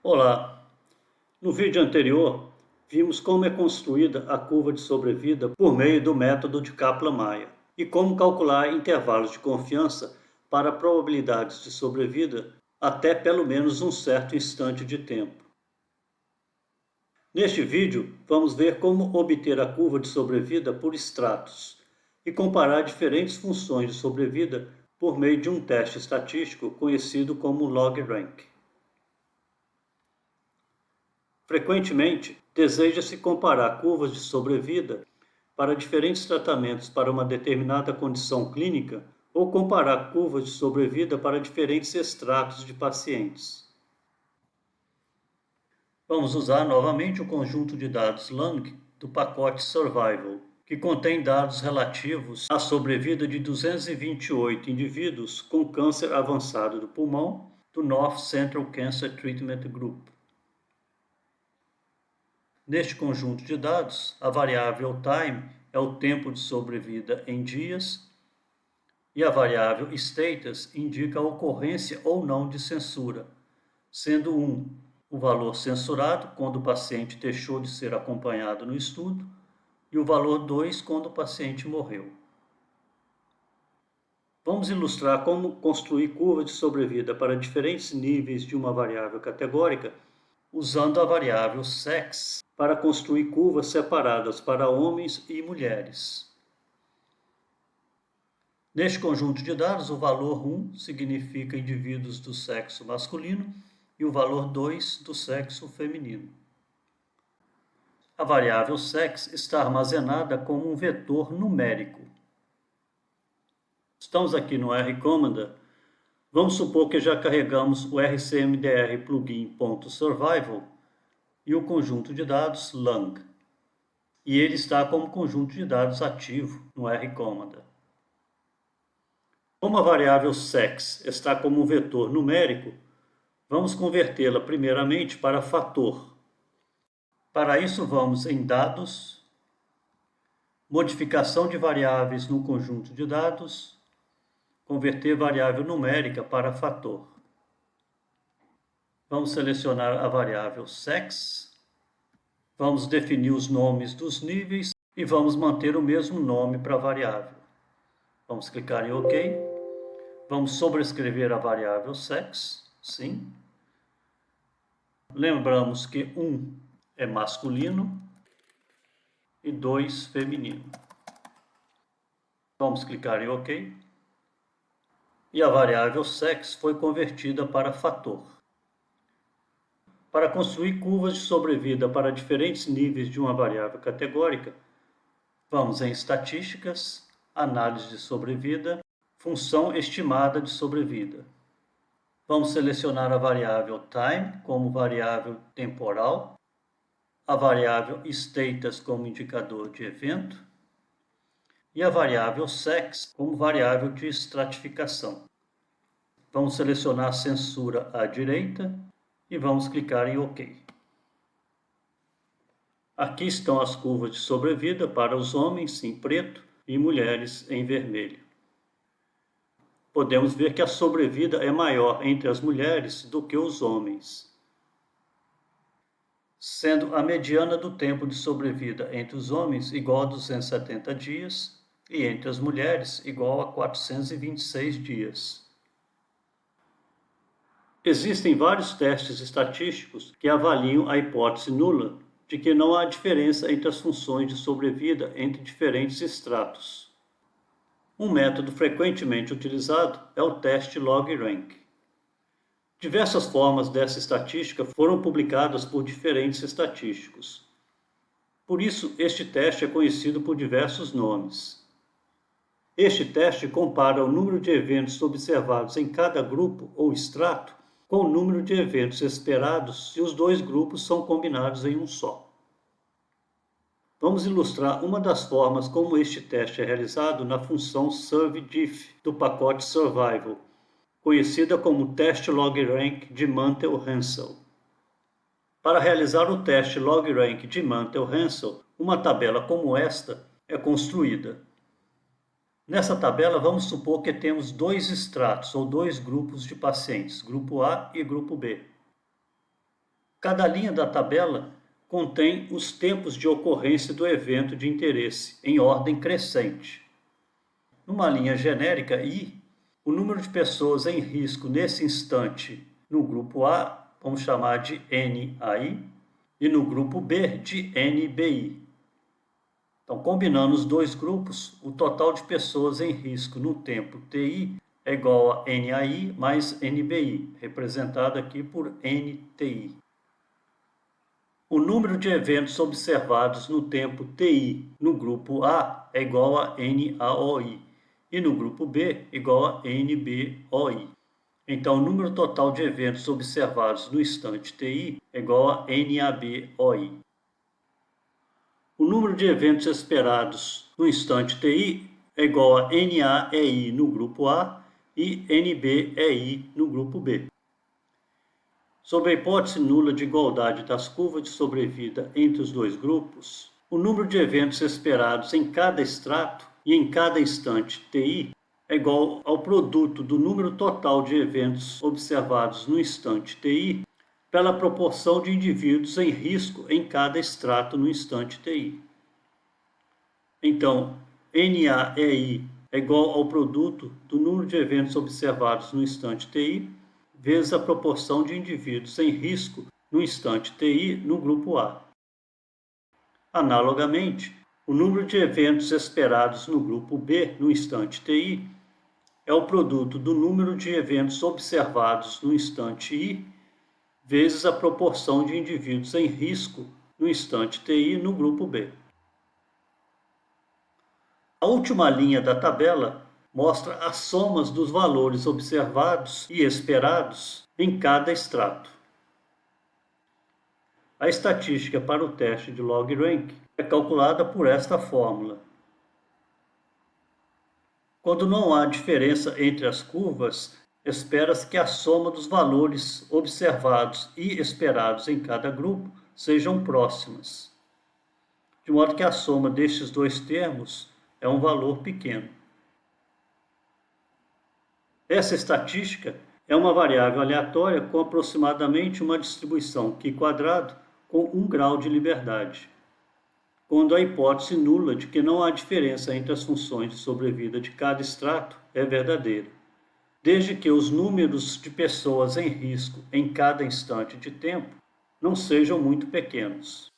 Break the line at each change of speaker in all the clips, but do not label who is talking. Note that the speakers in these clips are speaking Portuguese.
Olá! No vídeo anterior, vimos como é construída a curva de sobrevida por meio do método de Kaplan-Meier e como calcular intervalos de confiança para probabilidades de sobrevida até pelo menos um certo instante de tempo. Neste vídeo, vamos ver como obter a curva de sobrevida por estratos e comparar diferentes funções de sobrevida por meio de um teste estatístico conhecido como log-rank. Frequentemente, deseja-se comparar curvas de sobrevida para diferentes tratamentos para uma determinada condição clínica ou comparar curvas de sobrevida para diferentes extratos de pacientes. Vamos usar novamente o conjunto de dados Lang do pacote Survival, que contém dados relativos à sobrevida de 228 indivíduos com câncer avançado do pulmão do North Central Cancer Treatment Group. Neste conjunto de dados, a variável time é o tempo de sobrevida em dias e a variável status indica a ocorrência ou não de censura, sendo 1 o valor censurado quando o paciente deixou de ser acompanhado no estudo e o valor 2 quando o paciente morreu. Vamos ilustrar como construir curvas de sobrevida para diferentes níveis de uma variável categórica usando a variável sex para construir curvas separadas para homens e mulheres. Neste conjunto de dados, o valor 1 significa indivíduos do sexo masculino e o valor 2 do sexo feminino. A variável sex está armazenada como um vetor numérico. Estamos aqui no RCommand. Vamos supor que já carregamos o rcmdr plugin.survival e o conjunto de dados Lang. E ele está como conjunto de dados ativo no RCommand. Como a variável sex está como um vetor numérico, vamos convertê-la primeiramente para fator. Para isso, vamos em Dados, Modificação de variáveis no conjunto de dados, converter variável numérica para fator. Vamos selecionar a variável sex, vamos definir os nomes dos níveis e vamos manter o mesmo nome para a variável. Vamos clicar em OK. Vamos sobrescrever a variável sex, sim. Lembramos que 1 é masculino e 2 feminino. Vamos clicar em OK. E a variável sex foi convertida para fator. Para construir curvas de sobrevida para diferentes níveis de uma variável categórica, vamos em Estatísticas, Análise de sobrevida, Função estimada de sobrevida. Vamos selecionar a variável time como variável temporal, a variável status como indicador de evento e a variável sex como variável de estratificação. Vamos selecionar a censura à direita e vamos clicar em OK. Aqui estão as curvas de sobrevida para os homens em preto e mulheres em vermelho. Podemos ver que a sobrevida é maior entre as mulheres do que os homens, sendo a mediana do tempo de sobrevida entre os homens igual a 270 dias e entre as mulheres igual a 426 dias. Existem vários testes estatísticos que avaliam a hipótese nula de que não há diferença entre as funções de sobrevida entre diferentes estratos. Um método frequentemente utilizado é o teste log-rank. Diversas formas dessa estatística foram publicadas por diferentes estatísticos. Por isso, este teste é conhecido por diversos nomes. Este teste compara o número de eventos observados em cada grupo ou extrato com o número de eventos esperados se os dois grupos são combinados em um só. Vamos ilustrar uma das formas como este teste é realizado na função SurvDiff do pacote Survival, conhecida como teste log-rank de Mantel-Hansel. Para realizar o teste log-rank de Mantel-Hansel, uma tabela como esta é construída. Nessa tabela, vamos supor que temos dois extratos ou dois grupos de pacientes, grupo A e grupo B. Cada linha da tabela contém os tempos de ocorrência do evento de interesse, em ordem crescente. Numa linha genérica I, o número de pessoas em risco nesse instante no grupo A, vamos chamar de NAI, e no grupo B de NBI. Então, combinando os dois grupos, o total de pessoas em risco no tempo TI é igual a NAI mais NBI, representado aqui por NTI. O número de eventos observados no tempo TI no grupo A é igual a NAOI e no grupo B igual a NBOI. Então, o número total de eventos observados no instante TI é igual a NABOI. O número de eventos esperados no instante TI é igual a NAEI no grupo A e NBEI no grupo B. Sob a hipótese nula de igualdade das curvas de sobrevida entre os dois grupos, o número de eventos esperados em cada extrato e em cada instante TI é igual ao produto do número total de eventos observados no instante TI pela proporção de indivíduos em risco em cada extrato no instante TI. Então, NAEI é igual ao produto do número de eventos observados no instante TI vezes a proporção de indivíduos em risco no instante TI no grupo A. Analogamente, o número de eventos esperados no grupo B no instante TI é o produto do número de eventos observados no instante I vezes a proporção de indivíduos em risco no instante TI no grupo B. A última linha da tabela mostra as somas dos valores observados e esperados em cada extrato. A estatística para o teste de log-rank é calculada por esta fórmula. Quando não há diferença entre as curvas, espera-se que a soma dos valores observados e esperados em cada grupo sejam próximas, de modo que a soma destes dois termos é um valor pequeno. Essa estatística é uma variável aleatória com aproximadamente uma distribuição Q² com 1 grau de liberdade, quando a hipótese nula de que não há diferença entre as funções de sobrevida de cada extrato é verdadeira, desde que os números de pessoas em risco em cada instante de tempo não sejam muito pequenos.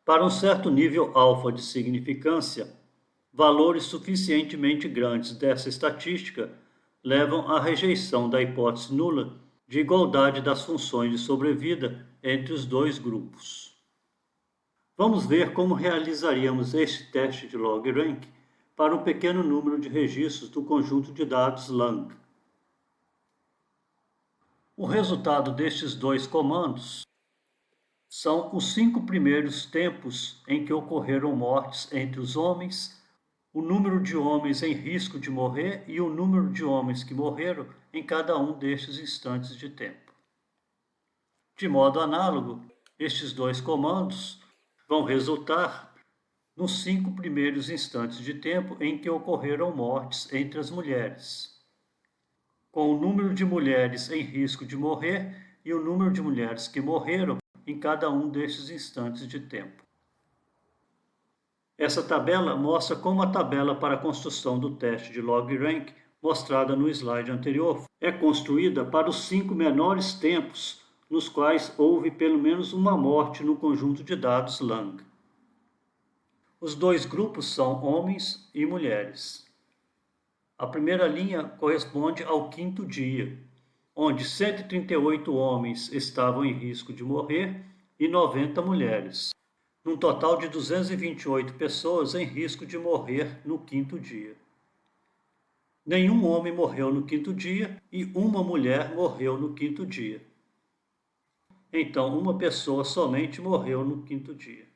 Para um certo nível alfa de significância, valores suficientemente grandes dessa estatística levam à rejeição da hipótese nula de igualdade das funções de sobrevida entre os dois grupos. Vamos ver como realizaríamos este teste de log-rank para um pequeno número de registros do conjunto de dados lang. O resultado destes dois comandos são os 5 primeiros tempos em que ocorreram mortes entre os homens, o número de homens em risco de morrer e o número de homens que morreram em cada um destes instantes de tempo. De modo análogo, estes dois comandos vão resultar nos 5 primeiros instantes de tempo em que ocorreram mortes entre as mulheres, com o número de mulheres em risco de morrer e o número de mulheres que morreram em cada um destes instantes de tempo. Essa tabela mostra como a tabela para a construção do teste de log-rank, mostrada no slide anterior, é construída para os 5 menores tempos nos quais houve pelo menos uma morte no conjunto de dados lang. Os dois grupos são homens e mulheres. A primeira linha corresponde ao 5º dia, onde 138 homens estavam em risco de morrer e 90 mulheres, num total de 228 pessoas em risco de morrer no 5º dia. Nenhum homem morreu no 5º dia e uma mulher morreu no 5º dia. Então, uma pessoa somente morreu no 5º dia.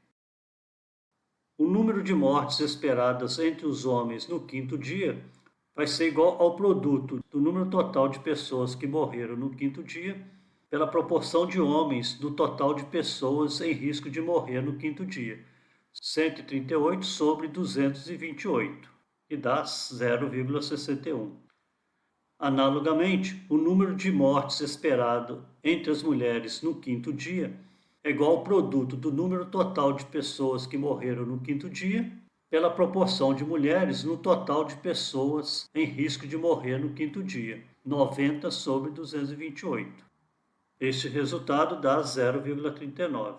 O número de mortes esperadas entre os homens no 5º dia vai ser igual ao produto do número total de pessoas que morreram no 5º dia pela proporção de homens do total de pessoas em risco de morrer no 5º dia, 138 sobre 228, e dá 0,61. Analogamente, o número de mortes esperado entre as mulheres no quinto dia é igual ao produto do número total de pessoas que morreram no quinto dia pela proporção de mulheres no total de pessoas em risco de morrer no quinto dia, 90 sobre 228. Este resultado dá 0,39.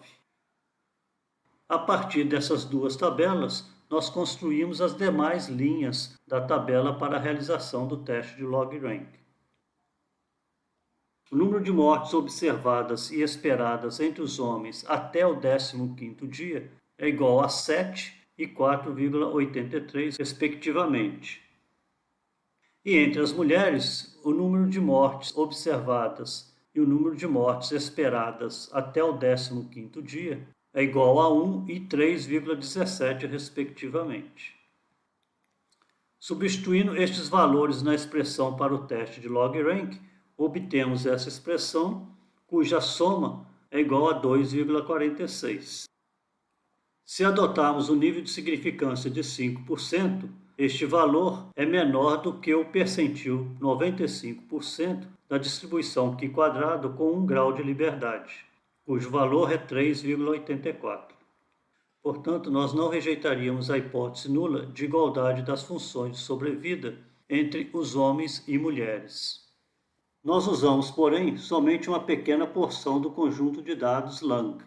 A partir dessas duas tabelas, nós construímos as demais linhas da tabela para a realização do teste de log-rank. O número de mortes observadas e esperadas entre os homens até o 15º dia é igual a 7 e 4,83, respectivamente. E entre as mulheres, o número de mortes observadas e o número de mortes esperadas até o 15º dia é igual a 1 e 3,17, respectivamente. Substituindo estes valores na expressão para o teste de log-rank, obtemos essa expressão, cuja soma é igual a 2,46. Se adotarmos o nível de significância de 5%, este valor é menor do que o percentil 95% da distribuição Q quadrado com 1 grau de liberdade, cujo valor é 3,84. Portanto, nós não rejeitaríamos a hipótese nula de igualdade das funções de sobrevida entre os homens e mulheres. Nós usamos, porém, somente uma pequena porção do conjunto de dados Lang.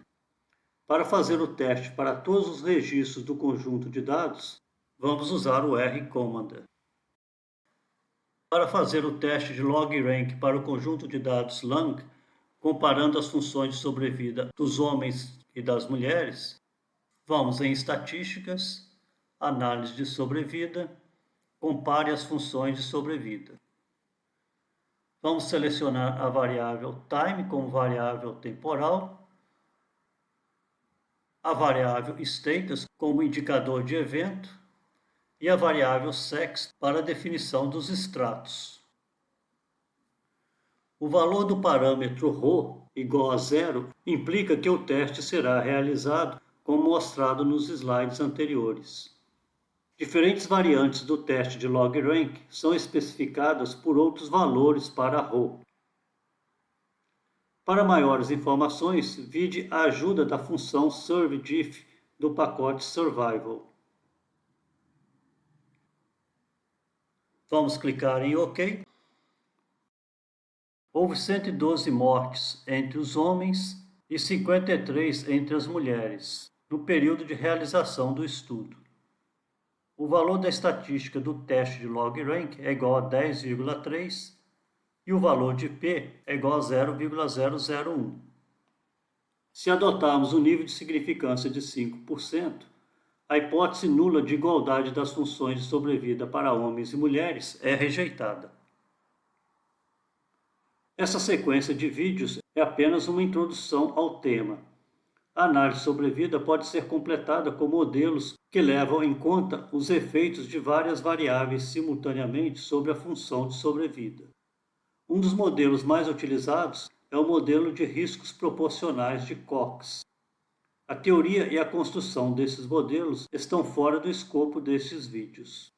Para fazer o teste para todos os registros do conjunto de dados, vamos usar o R-Commander. Para fazer o teste de log-rank para o conjunto de dados Lang, comparando as funções de sobrevida dos homens e das mulheres, vamos em Estatísticas, Análise de sobrevida, compare as funções de sobrevida. Vamos selecionar a variável time como variável temporal, a variável status como indicador de evento e a variável sex para a definição dos extratos. O valor do parâmetro ρ igual a 0 implica que o teste será realizado como mostrado nos slides anteriores. Diferentes variantes do teste de log-rank são especificadas por outros valores para ρ. Para maiores informações, vide a ajuda da função survediff do pacote Survival. Vamos clicar em OK. Houve 112 mortes entre os homens e 53 entre as mulheres, no período de realização do estudo. O valor da estatística do teste de log-rank é igual a 10,3 e o valor de P é igual a 0,001. Se adotarmos o nível de significância de 5%, a hipótese nula de igualdade das funções de sobrevida para homens e mulheres é rejeitada. Essa sequência de vídeos é apenas uma introdução ao tema. A análise de sobrevida pode ser completada com modelos que levam em conta os efeitos de várias variáveis simultaneamente sobre a função de sobrevida. Um dos modelos mais utilizados é o modelo de riscos proporcionais de Cox. A teoria e a construção desses modelos estão fora do escopo destes vídeos.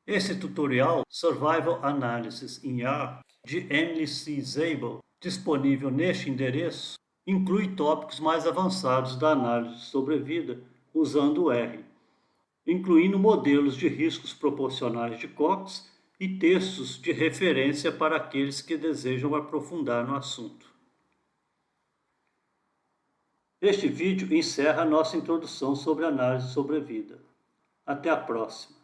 Esse tutorial, Survival Analysis in R, de Emily C. Zabel, disponível neste endereço, inclui tópicos mais avançados da análise de sobrevida usando o R, incluindo modelos de riscos proporcionais de Cox e textos de referência para aqueles que desejam aprofundar no assunto. Este vídeo encerra nossa introdução sobre análise de sobrevida. Até a próxima!